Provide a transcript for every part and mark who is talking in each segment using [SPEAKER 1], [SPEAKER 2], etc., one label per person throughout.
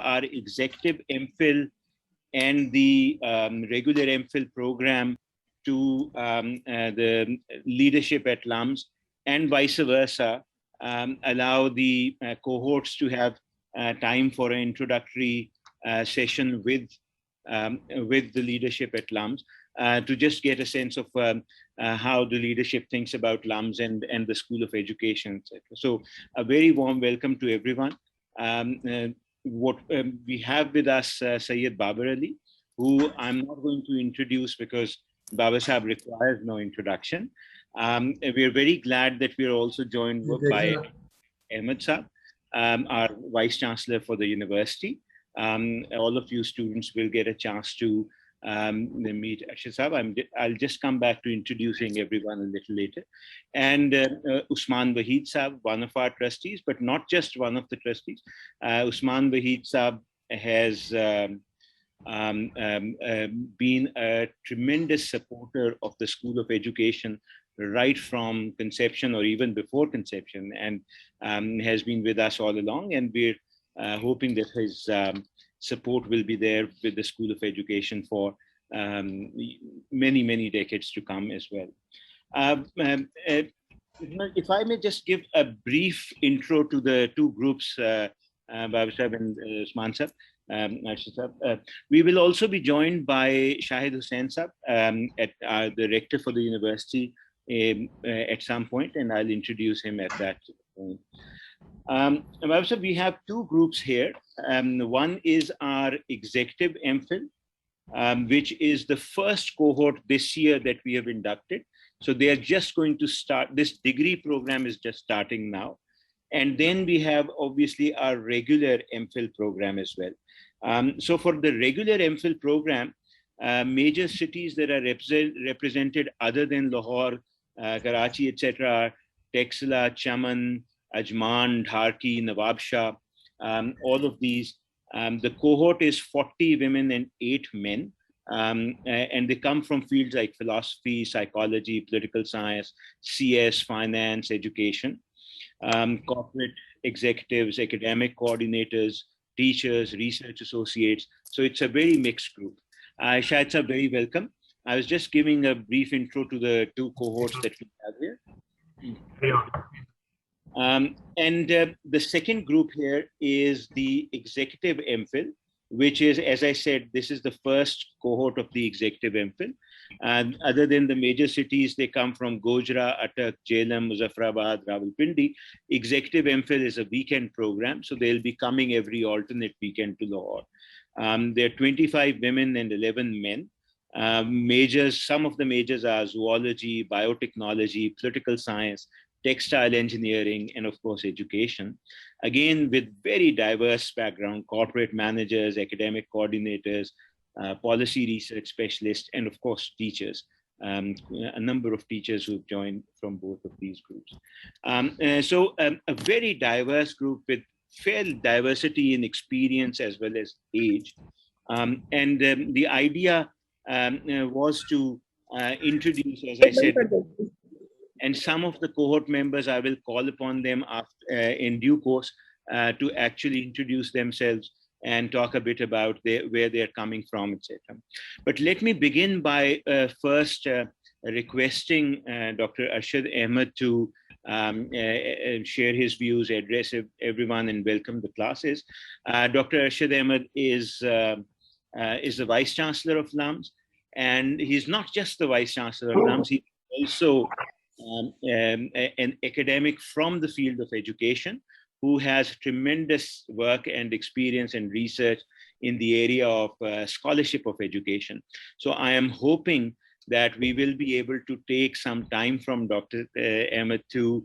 [SPEAKER 1] our executive MPhil and the regular MPhil program to the leadership at LUMS, and vice versa, allow the cohorts to have time for an introductory session with the leadership at LUMS to just get a sense of how the leadership thinks about LUMS and the School of Education, etc. So a very warm welcome to everyone. We have with us Syed Babar Ali, who I'm not going to introduce because Baba Sahab requires no introduction. We're very glad that we're also joined by Ahmed Sahab, our Vice Chancellor for the university. All of you students will get a chance to meet Ashidh Sahab. I'll just come back to introducing everyone a little later. And Usman Wahid Sahab, one of our trustees, but not just one of the trustees. Usman Wahid Sahab has been a tremendous supporter of the School of Education right from conception or even before conception, and has been with us all along. And we're hoping that his support will be there with the School of Education for many, many decades to come as well. If I may just give a brief intro to the two groups, Baba Sahab and Usman Sahab. We will also be joined by Shahid Hussain Sahab, the rector for the university, at some point, and I'll introduce him at that point. We have two groups here. One is our executive MPhil, which is the first cohort this year that we have inducted. So they are just going to start, this degree program is just starting now. And then we have obviously our regular MPhil program as well. So for the regular MPhil program, major cities that are represented other than Lahore, Karachi, etc., are Texila, Chaman, Ajman, Dharki, Nawabshah, all of these. The cohort is 40 women and 8 men, and they come from fields like philosophy, psychology, political science, CS, finance, education, corporate executives, academic coordinators, teachers, research associates. So it's a very mixed group. Shahid Sahab, very welcome. I was just giving a brief intro to the two cohorts that we have here. The second group here is the executive MPhil, which is, as I said, this is the first cohort of the executive MPhil. And other than the major cities, they come from Gojra, Attak, Jhelum, Muzaffarabad, Rawalpindi. Executive MPhil is a weekend program, so they'll be coming every alternate weekend to Lahore. There are 25 women and 11 men. Majors, some of the majors are zoology, biotechnology, political science, textile engineering, and of course, education. Again, with very diverse background, corporate managers, academic coordinators, policy research specialists, and of course, teachers. A number of teachers who've joined from both of these groups. So a very diverse group with fair diversity in experience as well as age. The idea was to introduce, as I said, and some of the cohort members, I will call upon them after, in due course to actually introduce themselves and talk a bit about where they're coming from, etc. But let me begin by first requesting Dr. Ashidh Ahmed to share his views, address everyone, and welcome the classes. Dr. Ashidh Ahmed is the Vice Chancellor of LUMS, and he's not just the Vice Chancellor of LUMS, he's also an academic from the field of education who has tremendous work and experience and research in the area of scholarship of education. So I am hoping that we will be able to take some time from Dr. Ahmed to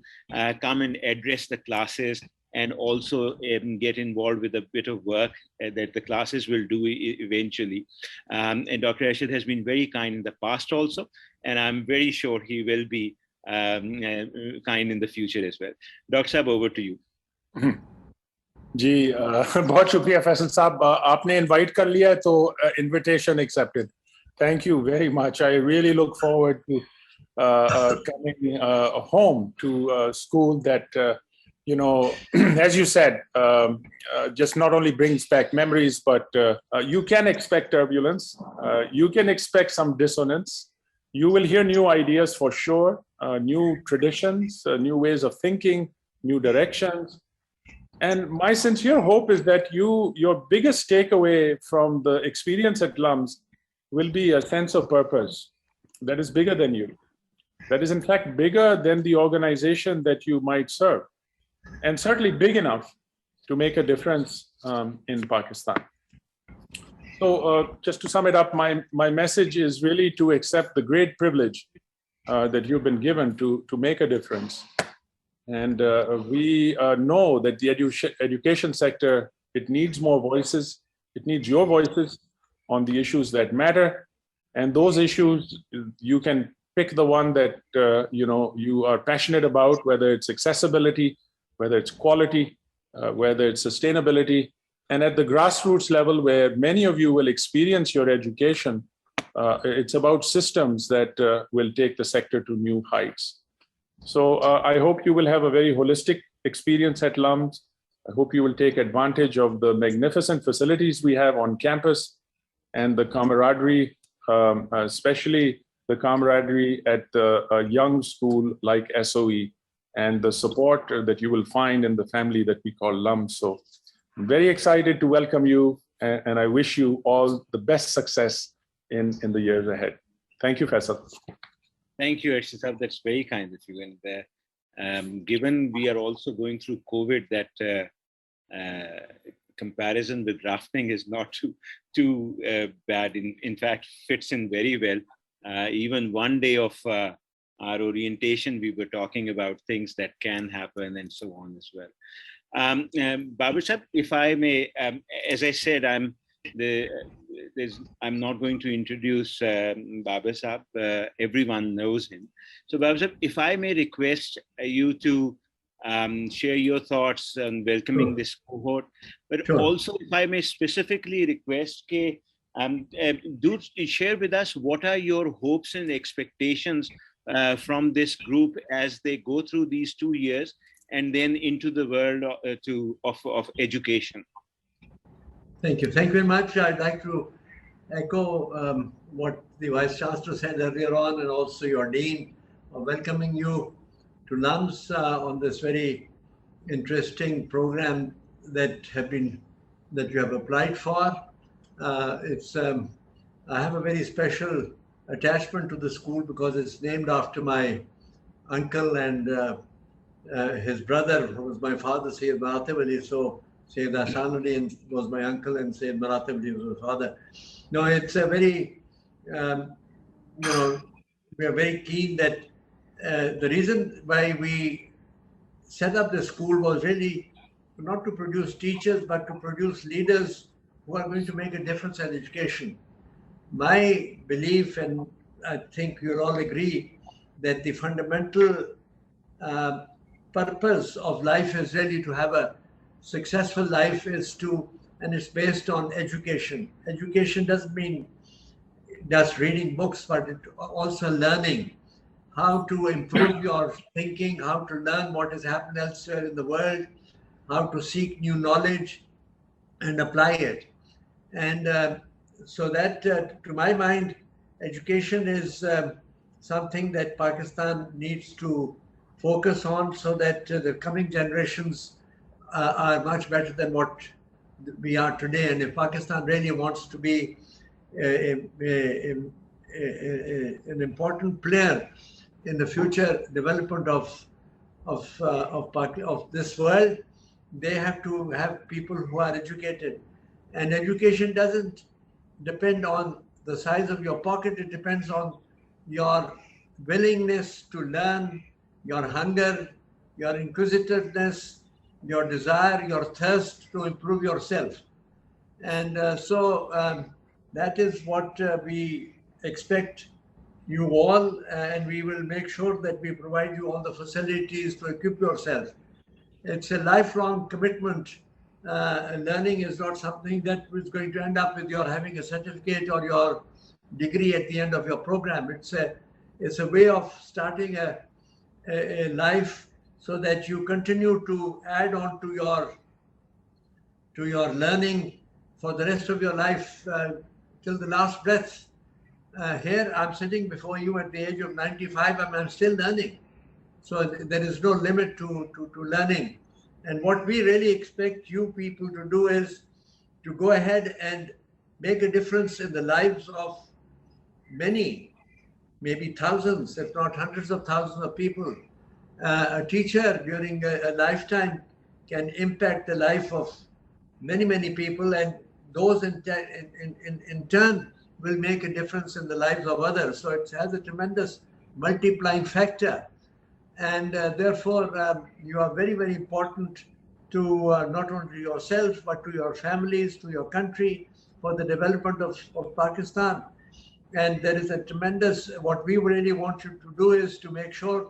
[SPEAKER 1] come and address the classes and also get involved with a bit of work that the classes will do eventually. And Dr. Ashidh has been very kind in the past also, and I'm very sure he will be kind in the future as well. Dr. Saab, over to you.
[SPEAKER 2] जी बहुत शुक्रिया फैसल साहब, आपने invite कर लिया तो invitation accepted. Thank you very much. I really look forward to coming home to a school that as you said, just not only brings back memories, but you can expect turbulence. You can expect some dissonance. You will hear new ideas for sure, new traditions, new ways of thinking, new directions. And my sincere hope is that your biggest takeaway from the experience at LUMS will be a sense of purpose that is bigger than you, that is in fact bigger than the organization that you might serve, and certainly big enough to make a difference in Pakistan. So just to sum it up, my message is really to accept the great privilege that you've been given to make a difference. And we know that the education sector, it needs more voices. It needs your voices on the issues that matter. And those issues, you can pick the one that you are passionate about, whether it's accessibility, whether it's quality, whether it's sustainability. And at the grassroots level, where many of you will experience your education, it's about systems that will take the sector to new heights. So I hope you will have a very holistic experience at LUMS. I hope you will take advantage of the magnificent facilities we have on campus and the camaraderie, especially the camaraderie at a young school like SOE, and the support that you will find in the family that we call LUMS. So I'm very excited to welcome you, and I wish you all the best success in the years ahead. Thank you, Faisal.
[SPEAKER 1] Thank you, Ashidh Ahmed. That's very kind of you. And given we are also going through COVID, that comparison with drafting is not too bad. In fact, fits in very well. Even one day of our orientation, we were talking about things that can happen and so on as well. Babar Sahib, if I may, as I said, I'm not going to introduce Babar Sahib. Everyone knows him. So Babar Sahib, if I may request you to share your thoughts on welcoming this cohort, but also if I may specifically request do share with us what are your hopes and expectations from this group as they go through these 2 years and then into the world of education.
[SPEAKER 3] Thank you. Thank you very much. I'd like to echo what the Vice Chancellor said earlier on, and also your Dean, welcoming you to LUMS on this very interesting program that you have applied for. I have a very special attachment to the school because it's named after my uncle and his brother, who was my father, Syed Maratib Ali. So Syed Ahmed was my uncle and Syed Maratib Ali was my father. No, it's a very, we are very keen that the reason why we set up the school was really not to produce teachers, but to produce leaders who are going to make a difference in education. My belief, and I think you'll all agree, that the fundamental purpose of life is really to have a successful life, and it's based on education. Education doesn't mean just reading books, but it also learning how to improve your thinking, how to learn what has happened elsewhere in the world, how to seek new knowledge and apply it. And so that, to my mind, education is something that Pakistan needs to focus on so that the coming generations are much better than what we are today. And if Pakistan really wants to be an important player in the future development of this world, they have to have people who are educated. And education doesn't depend on the size of your pocket. It depends on your willingness to learn, your hunger, your inquisitiveness, your desire, your thirst to improve yourself. And so that is what we expect you all, and we will make sure that we provide you all the facilities to equip yourself. It's a lifelong commitment. Learning is not something that is going to end up with your having a certificate or your degree at the end of your program. It's a way of starting a life so that you continue to add on to your learning for the rest of your life till the last breath. Here I'm sitting before you at the age of 95 and I'm still learning. So there is no limit to learning. And what we really expect you people to do is to go ahead and make a difference in the lives of many, maybe thousands, if not hundreds of thousands of people. A teacher during a lifetime can impact the life of many, many people, and those in turn will make a difference in the lives of others. So it has a tremendous multiplying factor. And therefore, you are very, very important to not only yourself, but to your families, to your country, for the development of Pakistan. And there is a tremendous, what we really want you to do is to make sure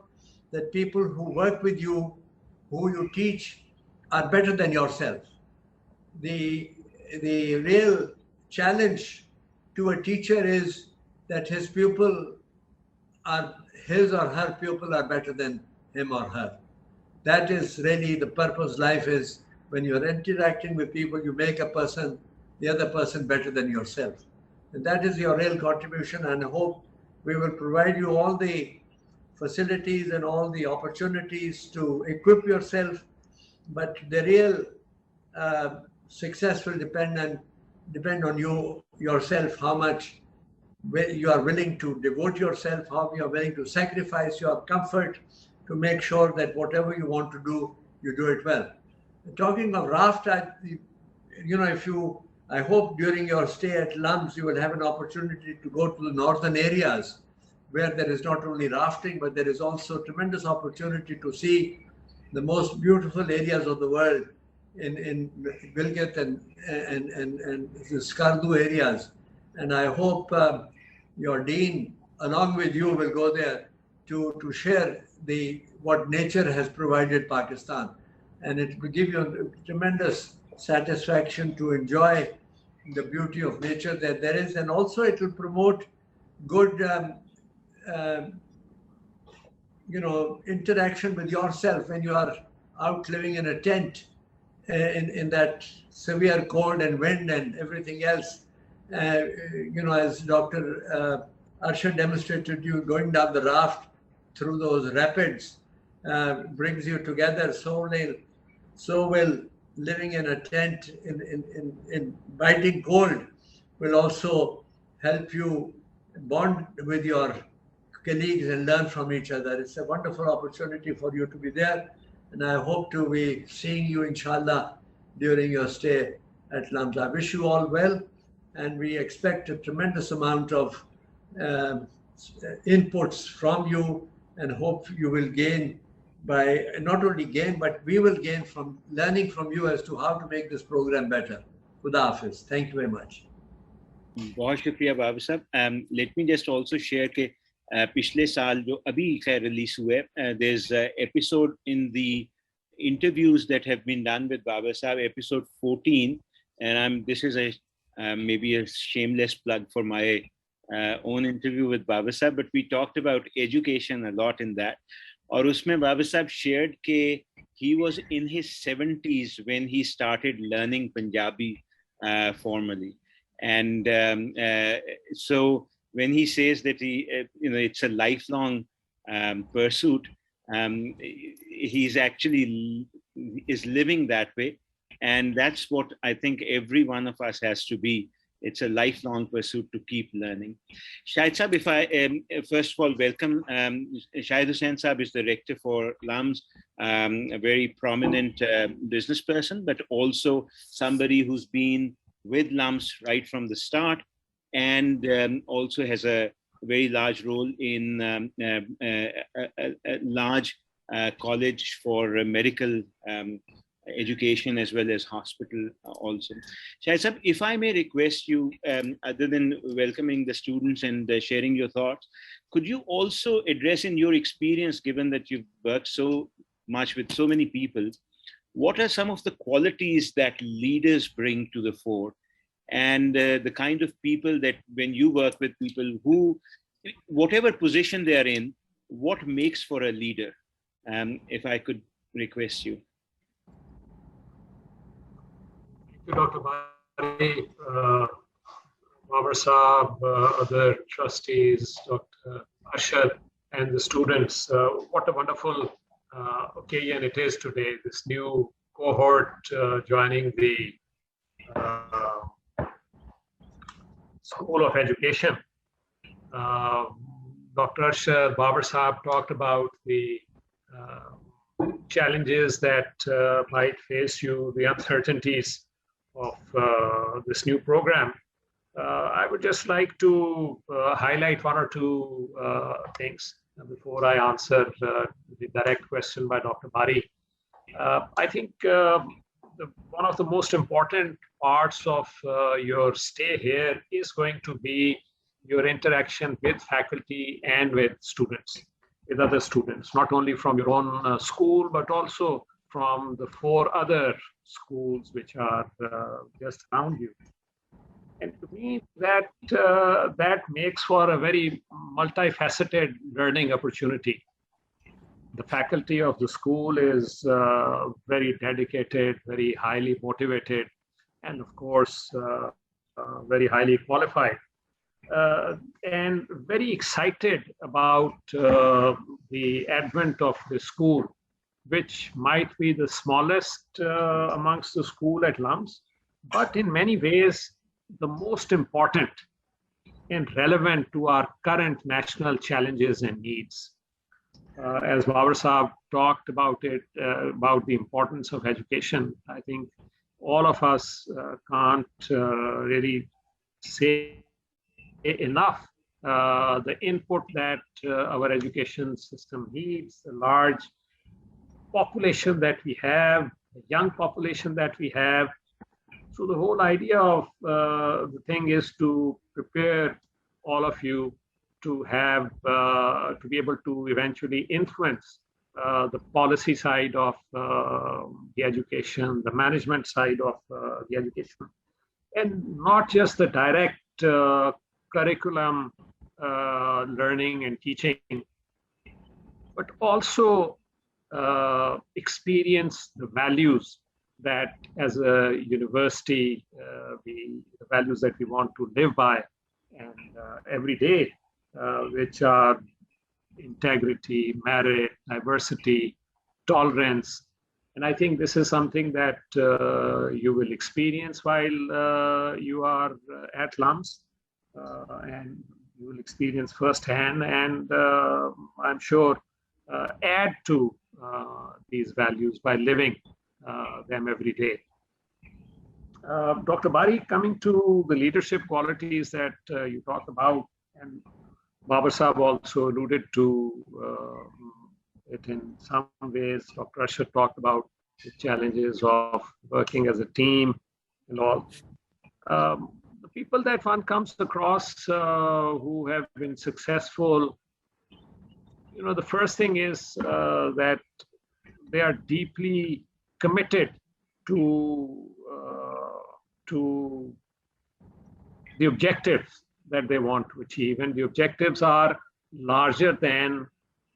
[SPEAKER 3] that people who work with you, who you teach, are better than yourself. The real challenge to a teacher is that his or her pupil are better than him or her. That is really the purpose. Life is when you're interacting with people, you make the other person better than yourself. And that is your real contribution. And I hope we will provide you all the facilities and all the opportunities to equip yourself. But the real success will depend on you yourself, how much you are willing to devote yourself, how you are willing to sacrifice your comfort to make sure that whatever you want to do, you do it well. Talking of raft, I hope during your stay at Lums, you will have an opportunity to go to the northern areas where there is not only rafting, but there is also tremendous opportunity to see the most beautiful areas of the world in Gilgit and the Skardu areas. And I hope your dean, along with you, will go there to share what nature has provided Pakistan. And it will give you a tremendous satisfaction to enjoy the beauty of nature that there is. And also it will promote good interaction with yourself when you are out living in a tent in that severe cold and wind and everything else. As Dr. Ashidh demonstrated, you going down the raft through those rapids brings you together. So will living in a tent in biting cold will also help you bond with your colleagues and learn from each other. It's a wonderful opportunity for you to be there. And I hope to be seeing you, inshallah, during your stay at Lums. I wish you all well, and we expect a tremendous amount of inputs from you, and hope you will not only gain, but we will gain from learning from you as to how to make this program better. Khuda Hafiz. Thank you very much.
[SPEAKER 1] बहुत शुक्रिया बाबा साहब. Let me just also share कि पिछले साल जो अभी खैर release हुए, there's an episode in the interviews that have been done with Babar Sahib, episode 14, and this is maybe a shameless plug for my own interview with Babar Sahib, but we talked about education a lot in that. और उसमें Babar Sahib shared कि he was in his 70s when he started learning Punjabi formally, and so when he says that it's a lifelong pursuit, he's actually is living that way, and that's what I think every one of us has to be. It's a lifelong pursuit to keep learning. Syed Sahib, if I first of all welcome Syed Hussain Sahib is the rector for Lums, a very prominent business person, but also somebody who's been with Lums right from the start, and also has a very large role in a large college for medical education as well as hospital also. Syed Sahib, if I may request you, other than welcoming the students and sharing your thoughts, could you also address in your experience, given that you've worked so much with so many people, what are some of the qualities that leaders bring to the fore, and the kind of people that when you work with people who, whatever position they are in, what makes for a leader? If I could request you.
[SPEAKER 4] Thank you, Dr. Bari, Babar Saab, other trustees, Dr. Ashidh, and the students. What a wonderful occasion it is today, this new cohort joining the School of Education. Dr. Ashidh, Babar Saab talked about the challenges that might face you, the uncertainties of this new program. I would just like to highlight one or two things before I answer the direct question by Dr. Bari. I think one of the most important parts of your stay here is going to be your interaction with faculty and with students, with other students, not only from your own school, but also from the 4 other schools which are just around you. And to me, that makes for a very multifaceted learning opportunity. The faculty of the school is very dedicated, very highly motivated, and of course, very highly qualified. And very excited about the advent of the school, which might be the smallest amongst the school at LUMS, but in many ways, the most important and relevant to our current national challenges and needs. As Babar Saab talked about it, about the importance of education, I think all of us can't really say enough the input that our education system needs, the large population that we have, the young population that we have. So the whole idea of the thing is to prepare all of you to have, to be able to eventually influence the policy side of the education, the management side of the education, and not just the direct curriculum learning and teaching, but also experience the values that as a university, the values that we want to live by and every day, which are integrity, merit, diversity, tolerance. And I think this is something that you will experience while you are at LUMS, and you will experience firsthand, and I'm sure add to these values by living them every day. Dr. Bari, coming to the leadership qualities that you talked about, and Babar Saab also alluded to it in some ways. Dr. Ashidh talked about the challenges of working as a team and all. The people that one comes across who have been successful, you know, the first thing is that they are deeply committed to the objectives that they want to achieve, and the objectives are larger than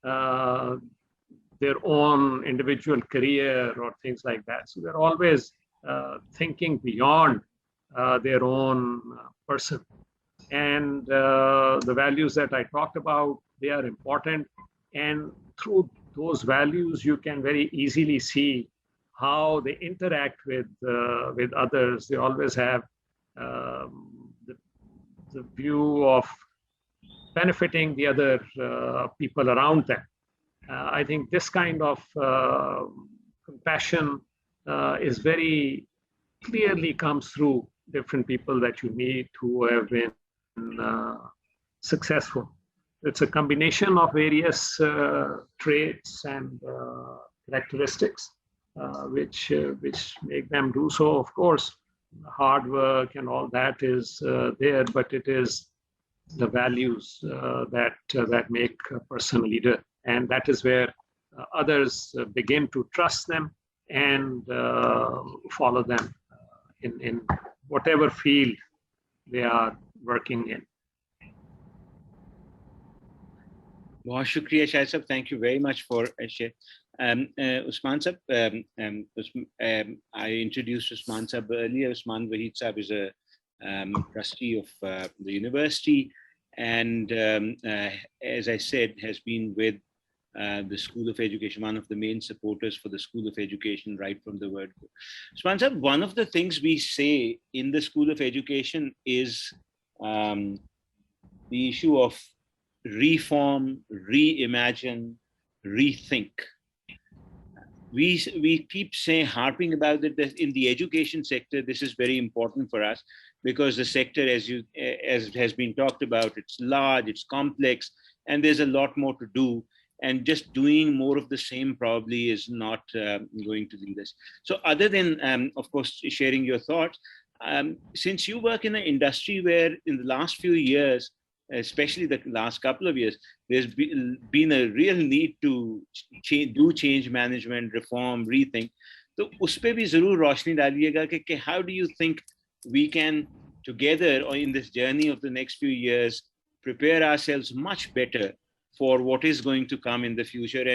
[SPEAKER 4] their own individual career or things like that. So they're always thinking beyond their own person. And the values that I talked about, they are important. And through those values, you can very easily see how they interact with others. They always have the view of benefiting the other people around them. I think this kind of compassion is very clearly comes through different people that you meet who have been successful. It's a combination of various traits and characteristics which make them do so. Of course, hard work and all that is there, but it is the values that make a person a leader, and that is where others begin to trust them and follow them in whatever field they are working in.
[SPEAKER 1] Bahut shukriya, Syed Sahab. Thank you very much for Usman Sab, I introduced Usman Sab earlier. Usman Wahid Sab is a trustee of the university, and as I said, has been with the School of Education, one of the main supporters for the School of Education right from the word go. Usman Sab, one of the things we say in the School of Education is the issue of reform, reimagine, rethink. We keep saying, harping about it, that in the education sector, this is very important for us because the sector, as has been talked about, it's large, it's complex, and there's a lot more to do. And just doing more of the same probably is not going to lead us. So other than, of course, sharing your thoughts, since you work in an industry where in the last few years, especially the last couple of years, there's been a real need to do change management, reform, rethink. So उस पे भी जरूर रोशनी डालिएगा कि how do you think we can together or in this journey of the next few years prepare ourselves much better for what is going to come in the future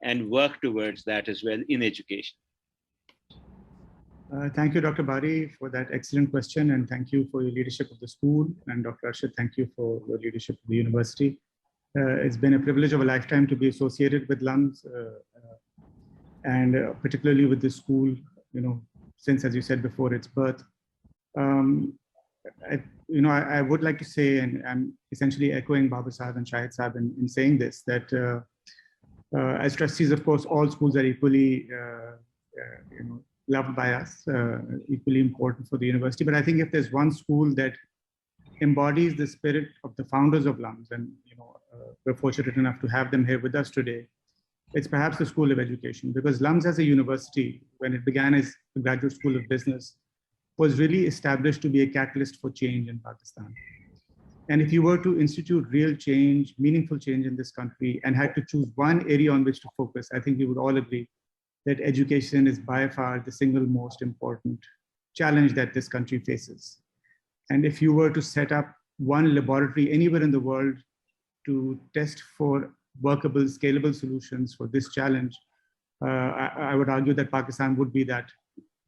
[SPEAKER 1] and work towards that as well in education.
[SPEAKER 5] Thank you, Dr. Bari, for that excellent question, and thank you for your leadership of the school. And Dr. Ashidh, thank you for your leadership of the university. It's been a privilege of a lifetime to be associated with LUMS, and particularly with this school, since, as you said before, its birth. I would like to say, and I'm essentially echoing Babar Sahib and Syed Sahib in saying this, that as trustees, of course, all schools are equally, loved by us, equally important for the university. But I think if there's one school that embodies the spirit of the founders of LUMS, and we're fortunate enough to have them here with us today, it's perhaps the School of Education, because LUMS as a university, when it began as a graduate school of business, was really established to be a catalyst for change in Pakistan. And if you were to institute real change, meaningful change in this country, and had to choose one area on which to focus, I think we would all agree that education is by far the single most important challenge that this country faces. And if you were to set up one laboratory anywhere in the world to test for workable, scalable solutions for this challenge, I would argue that Pakistan would be that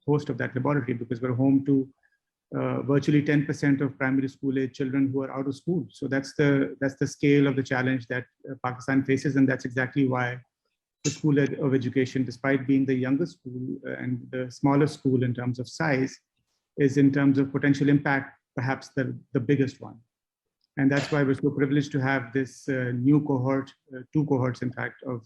[SPEAKER 5] host of that laboratory, because we're home to virtually 10% of primary school age children who are out of school. So that's the scale of the challenge that Pakistan faces, and that's exactly why the School of Education, despite being the youngest school and the smallest school in terms of size, is in terms of potential impact, perhaps the biggest one. And that's why we're so privileged to have this new cohort, two cohorts, in fact, of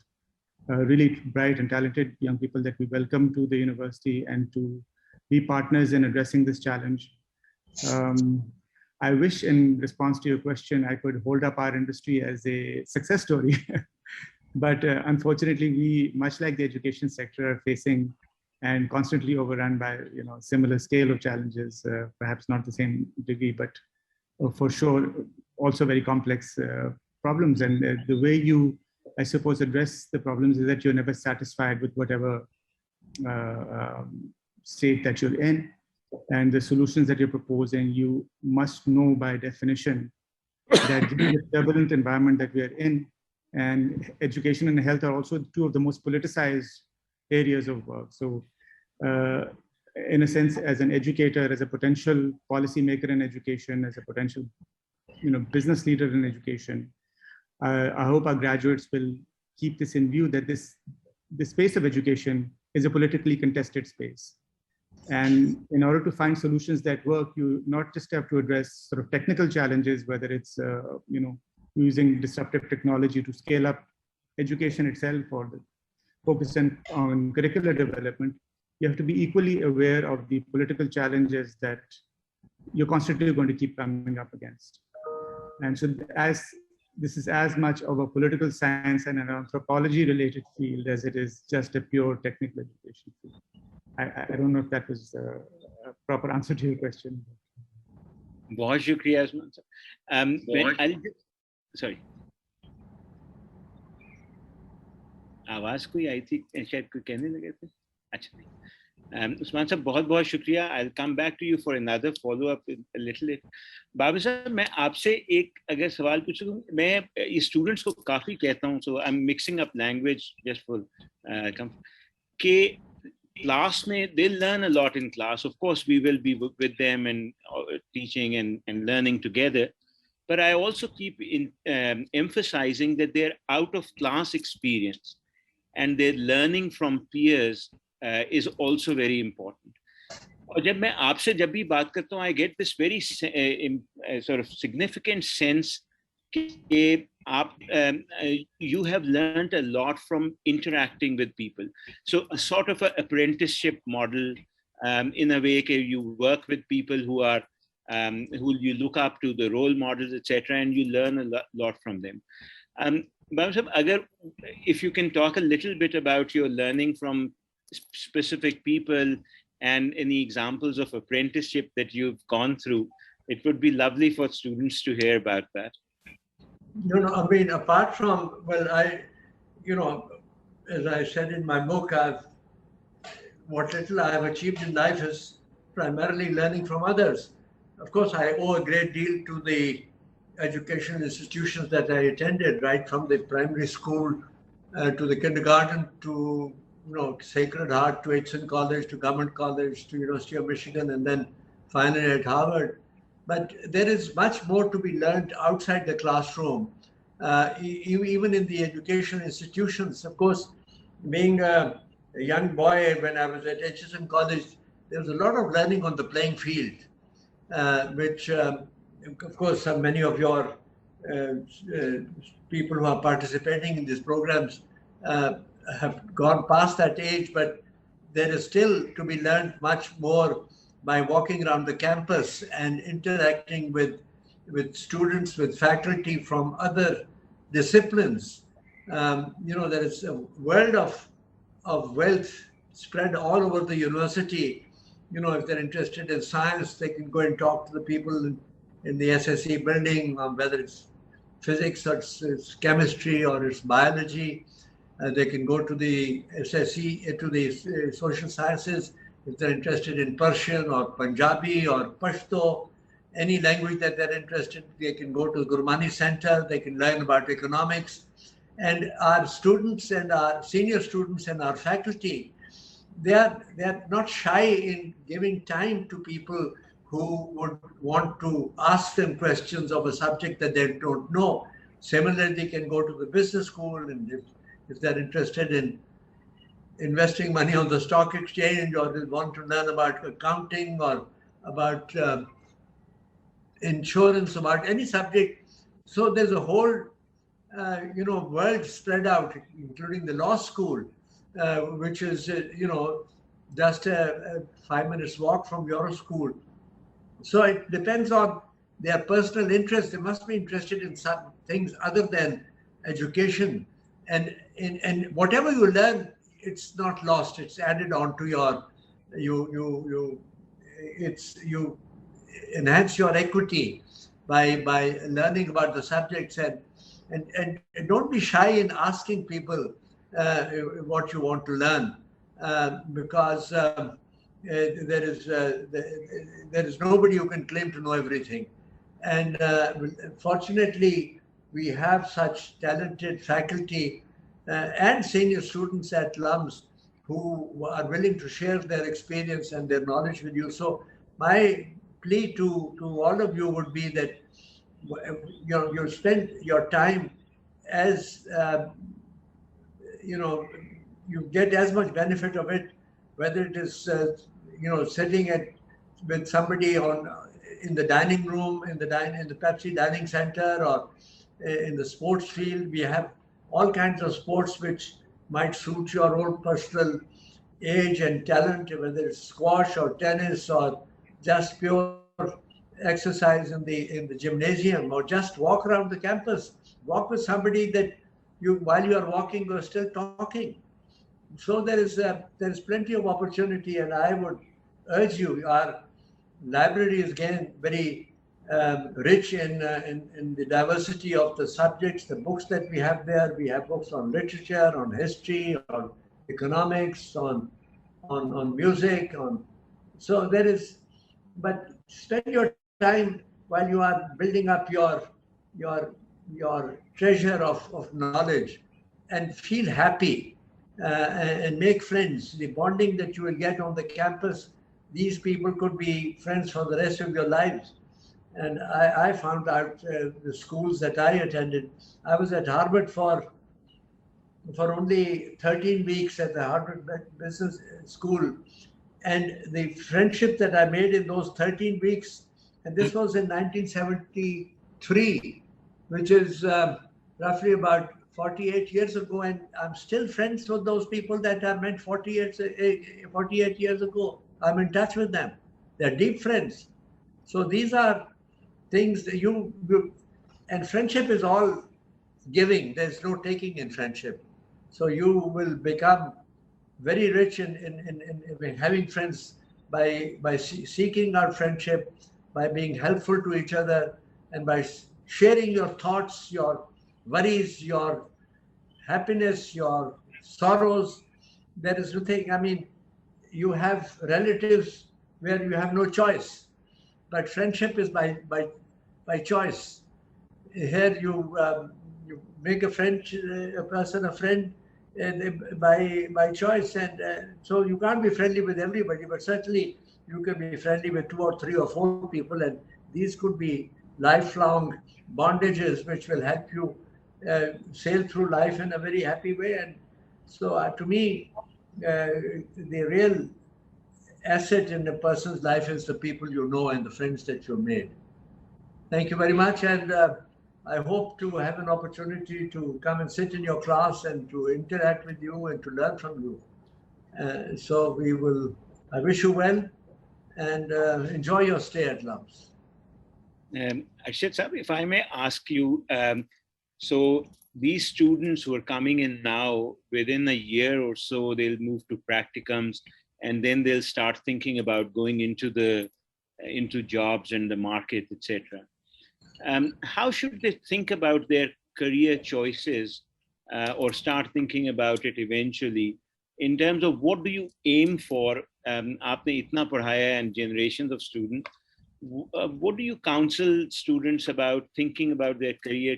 [SPEAKER 5] really bright and talented young people that we welcome to the university and to be partners in addressing this challenge. I wish, in response to your question, I could hold up our industry as a success story. But unfortunately, we, much like the education sector, are facing and constantly overrun by similar scale of challenges, perhaps not the same degree, but for sure also very complex problems. And the way you, I suppose, address the problems is that you're never satisfied with whatever state that you're in, and the solutions that you're proposing, you must know by definition that given the turbulent environment that we are in, and education and health are also two of the most politicized areas of work. So in a sense, as an educator, as a potential policymaker in education, as a potential business leader in education, I hope our graduates will keep this in view, that the space of education is a politically contested space. And in order to find solutions that work, you not just have to address sort of technical challenges, whether it's using disruptive technology to scale up education itself or the focus on curricular development. You have to be equally aware of the political challenges that you're constantly going to keep coming up against. And so this is as much of a political science and an anthropology related field as it is just a pure technical education field. I don't know if that was a proper answer to your question.
[SPEAKER 1] बहुत शुक्रिया उस्मान साहब. Sorry. आवाज कोई आई थी, शायद कोई कहने लगे थे. अच्छा नहीं. उस्मान साहब बहुत बहुत शुक्रिया. I'll come back to you for another follow up in a little bit. Babar साहब मैं आपसे एक अगर सवाल पूछूं, मैं स्टूडेंट्स को काफी कहता हूं, so I'm mixing up language just for कि class में they'll learn a lot in class. Of course we will be with them and teaching and learning together. But I also keep emphasizing that their out of class experience and their learning from peers is also very important. और जब मैं आपसे जब भी बात करता हूँ, I get this very sort of significant sense कि आप you have learned a lot from interacting with people. So a sort of an apprenticeship model in a way that you work with people who are who you look up to, the role models, etc., and you learn a lot from them. If you can talk a little bit about your learning from specific people and any examples of apprenticeship that you've gone through, it would be lovely for students to hear about that.
[SPEAKER 3] You know, I mean, apart from, well, as I said in my book, what little I have achieved in life is primarily learning from others. Of course, I owe a great deal to the educational institutions that I attended, right from the primary school to the kindergarten to Sacred Heart, to Edson College, to Government College, to University of Michigan, and then finally at Harvard. But there is much more to be learned outside the classroom, even in the educational institutions. Of course, being a young boy when I was at Edson College, there was a lot of learning on the playing field, which, of course, many of your people who are participating in these programs have gone past that age, but there is still to be learned much more by walking around the campus and interacting with students, with faculty from other disciplines. There is a world of wealth spread all over the university. If they're interested in science, they can go and talk to the people in the SSE building, whether it's physics or it's chemistry or it's biology. They can go to the SSE, to the social sciences. If they're interested in Persian or Punjabi or Pashto, any language that they're interested, they can go to the Gurmani Center, they can learn about economics. And our students and our senior students and our faculty, they are not shy in giving time to people who would want to ask them questions of a subject that they don't know. Similarly, they can go to the business school, and if they're interested in investing money on the stock exchange, or they want to learn about accounting or about insurance, about any subject. So there's a whole, world spread out, including the law school, which is, just a 5 minutes walk from your school. So it depends on their personal interest. They must be interested in some things other than education. And whatever you learn, it's not lost. It's added on to your, you enhance your equity by learning about the subjects, and don't be shy in asking people what you want to learn, because there is nobody who can claim to know everything. And fortunately, we have such talented faculty and senior students at LUMS who are willing to share their experience and their knowledge with you. So my plea to all of you would be that you spend your time as you get as much benefit of it, whether it is sitting with somebody in the dining room, in the Pepsi dining center, or in the sports field. We have all kinds of sports which might suit your own personal age and talent, whether it's squash or tennis or just pure exercise in the gymnasium, or just walk around the campus. Walk with somebody that while you are walking, you're still talking. So there is plenty of opportunity, and I would urge you. Our library is again very rich in the diversity of the subjects, the books that we have there. We have books on literature, on history, on economics, on on music, so there is, but spend your time while you are building up your treasure of knowledge, and feel happy, and make friends. The bonding that you will get on the campus, these people could be friends for the rest of your lives. And I found out the schools that I attended. I was at Harvard for only 13 weeks at the Harvard Business School. And the friendship that I made in those 13 weeks, and this was in 1973, which is roughly about 48 years ago, and I'm still friends with those people that I met 48 years ago. I'm in touch with them. They're deep friends. So these are things that and friendship is all giving. There's no taking in friendship. So you will become very rich in having friends by seeking out friendship, by being helpful to each other, and by sharing your thoughts, your worries, your happiness, your sorrows. There is nothing, I mean, you have relatives where you have no choice, but friendship is by choice. Here you make a person a friend by choice, and so you can't be friendly with everybody, but certainly you can be friendly with 2 or 3 or 4 people, and these could be lifelong bondages which will help you sail through life in a very happy way. And so to me, the real asset in a person's life is the people you know and the friends that you've made. Thank you very much, and I hope to have an opportunity to come and sit in your class and to interact with you and to learn from you. So I wish you well, and enjoy your stay at Lumps.
[SPEAKER 1] Ashidh Sahib, if I may ask you, so these students who are coming in now, within a year or so, they'll move to practicums, and then they'll start thinking about going into jobs and the market, etc. How should they think about their career choices, or start thinking about it eventually, in terms of what do you aim for? Aapne itna padhaya and generations of students. What do you counsel students about thinking about their career?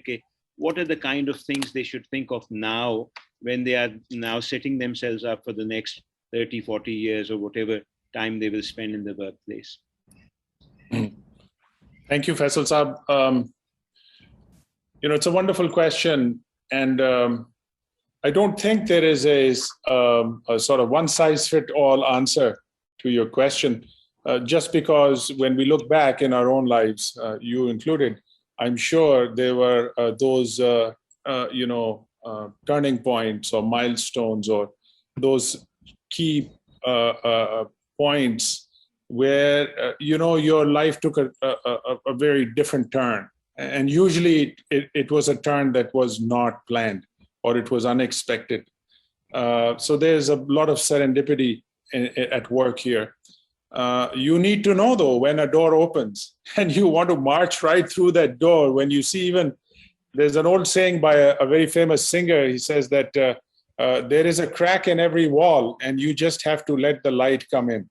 [SPEAKER 1] What are the kind of things they should think of now when they are now setting themselves up for the next 30, 40 years or whatever time they will spend in the workplace?
[SPEAKER 2] Thank you, Faisal Saab. It's a wonderful question, and I don't think there is a sort of one-size-fits-all answer to your question. Just because when we look back in our own lives, you included, I'm sure there were those, turning points or milestones or those key points where, your life took a very different turn. And usually it was a turn that was not planned or it was unexpected. So there's a lot of serendipity at work here. You need to know, though, when a door opens and you want to march right through that door. When you see, even there's an old saying by a very famous singer. He says that there is a crack in every wall and you just have to let the light come in.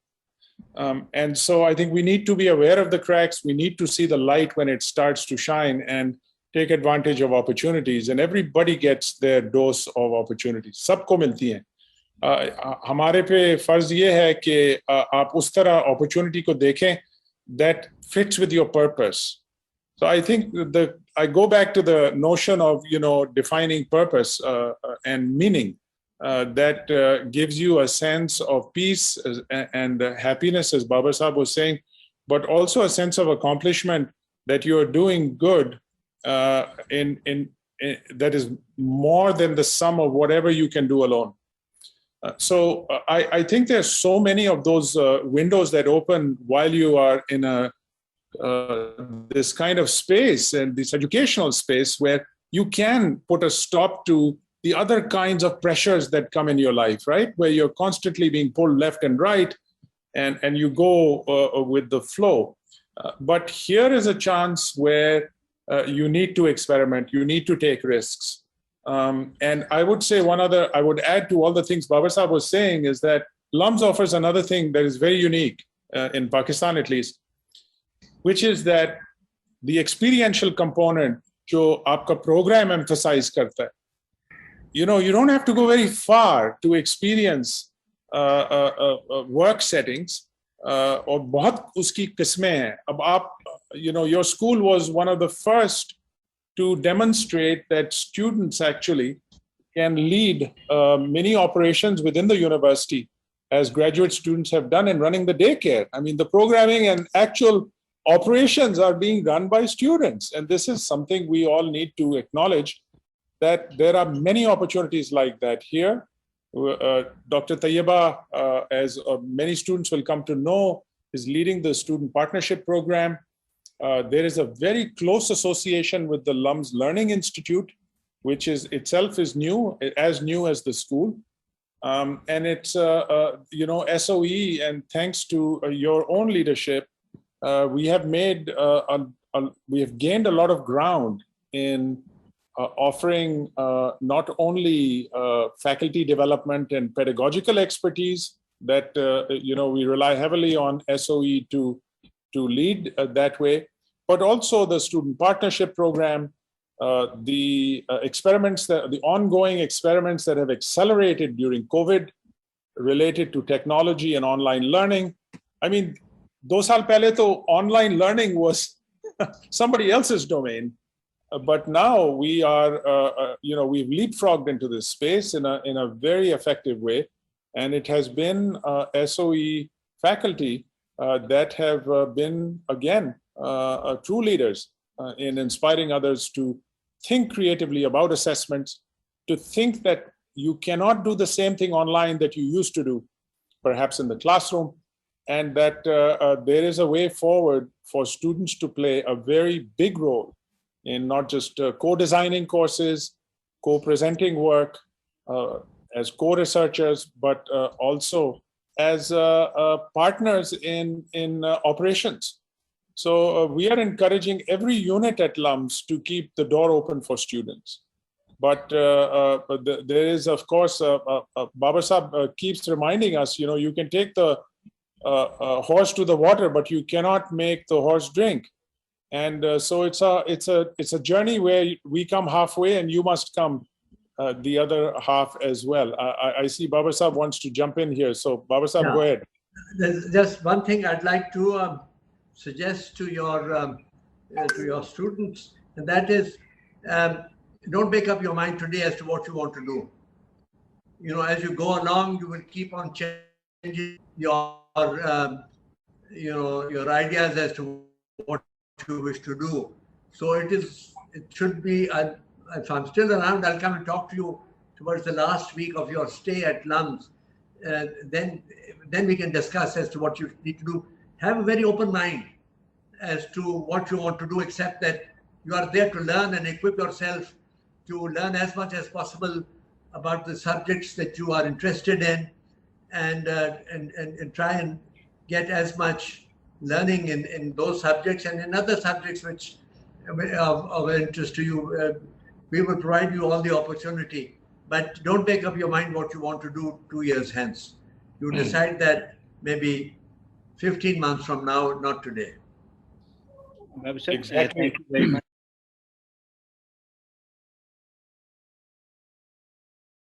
[SPEAKER 2] And so I think we need to be aware of the cracks. We need to see the light when it starts to shine and take advantage of opportunities. And everybody gets their dose of opportunities. सबको मिलती हैं. हमारे पे फर्ज ये है कि आप उस तरह opportunity को देखें that fits with your purpose. So I think I go back to the notion of defining purpose and meaning that gives you a sense of peace and happiness, as Babar Sahib was saying, but also a sense of accomplishment that you are doing good that is more than the sum of whatever you can do alone. So I think there's so many of those windows that open while you are in this kind of space and this educational space where you can put a stop to the other kinds of pressures that come in your life, right? Where you're constantly being pulled left and right and you go with the flow. But here is a chance where you need to experiment, you need to take risks. And I would say I would add to all the things Babar Sahib was saying is that LUMS offers another thing that is very unique in Pakistan at least, which is that the experiential component जो आपका program emphasize करता है. You know, you don't have to go very far to experience work settings. और बहुत उसकी किस्में हैं. अब आप, you know, your school was one of the first to demonstrate that students actually can lead many operations within the university, as graduate students have done in running the daycare. I mean, the programming and actual operations are being done by students. And this is something we all need to acknowledge, that there are many opportunities like that here. Dr. Tayyaba, as many students will come to know, is leading the student partnership program. There is a very close association with the LUMS Learning Institute, which is itself is new as the school. And it's, you know, SOE, and thanks to your own leadership, we have made, we have gained a lot of ground in offering not only faculty development and pedagogical expertise that, you know, we rely heavily on SOE to lead that way, but also the student partnership program, the experiments, the ongoing experiments that have accelerated during COVID related to technology and online learning. I mean, 2 saal pehle to online learning was somebody else's domain, but now we are, you know, we've leapfrogged into this space in a very effective way, and it has been SOE faculty that have been, again, true leaders in inspiring others to think creatively about assessments, to think that you cannot do the same thing online that you used to do, perhaps in the classroom, and that there is a way forward for students to play a very big role in not just co-designing courses, co-presenting work as co-researchers, but also as partners in operations. So we are encouraging every unit at LUMS to keep the door open for students. But there is, of course, Babar Sahab keeps reminding us, you know, you can take the horse to the water, but you cannot make the horse drink. And so it's a journey where we come halfway, and you must come the other half as well. I see Babar Sahab wants to jump in here. So Babar Sahab, go ahead.
[SPEAKER 3] There's just one thing I'd like to suggest to your students, and that is, don't make up your mind today as to what you want to do. You know, as you go along, you will keep on changing your you know, your ideas as to what you wish to do. So it should be, if I'm still around, I'll come and talk to you towards the last week of your stay at LUMS. Then we can discuss as to what you need to do. Have a very open mind as to what you want to do, except that you are there to learn and equip yourself to learn as much as possible about the subjects that you are interested in, and try and get as much learning in those subjects and in other subjects which are of interest to you. We will provide you all the opportunity, but don't make up your mind what you want to do 2 years hence. You decide that maybe 15 months from now, not today.
[SPEAKER 1] Exactly. Thank you very much.